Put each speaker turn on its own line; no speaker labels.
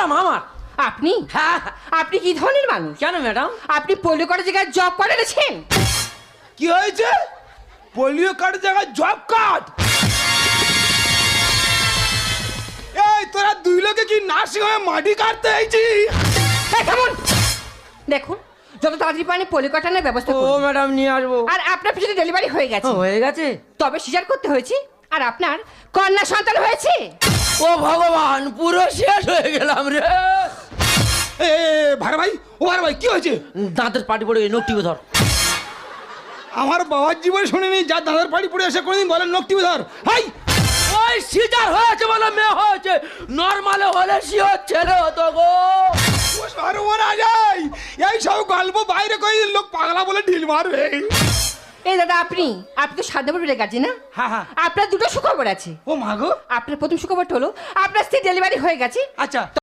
Madam আমার।
আপনি?
হ্যাঁ।
আপনি কি ধরনের মানুষ?
কেন ম্যাডাম?
আপনি পোলিও কার্ডের জায়গায় জব করে এনেছেন?
কি হয়েছে? পোলিও কার্ডের জায়গায় জব কার্ড? এই তোরা দুই লোকে কি নার্সিং হোমে মাটি কাটতে আইছি?
কেমন দেখুন, যত তাড়াতাড়ি পারেন পোলিও কার্ড আনার ব্যবস্থা
ও
করুন।
ম্যাডাম নিয়ে আসবো।
আর আপনার পিছনে ডেলিভারি হয়ে গেছে,
হয়ে গেছে?
তবে সিজার করতে হয়েছে। আর আপনার কন্যা সন্তান হয়েছে।
ও ভগবান, পুরো শেষ হয়ে গেলাম রে।
এ ভাড়া ভাই, ও ভাড়া ভাই কি হয়েছে?
দাঁতের পাটি পড়ে নকটি ধর।
আমার বাবার জীবনে শুনিনি যা দাদার বাড়ি পড়ে এসে কোনোদিন বলেন নকটি ধর। হাই,
ওই সিজার হয়েছে বলে মেয়ে হয়েছে, নরমালে হলে সিও ছেলে হতো গো।
ও সর্বনা যায়, এই সব গল্প বাইরে কই লোক পাগলা বলে ঢিল মারবে।
এই দাদা, আপনি তো সাধ্যাপুর বেড়ে গেছে না?
হ্যাঁ হ্যাঁ।
আপনার দুটো সুখবর আছে।
ও মা গো।
আপনার প্রথম সুখবরটা হলো আপনার স্ত্রী ডেলিভারি হয়ে গেছে।
আচ্ছা।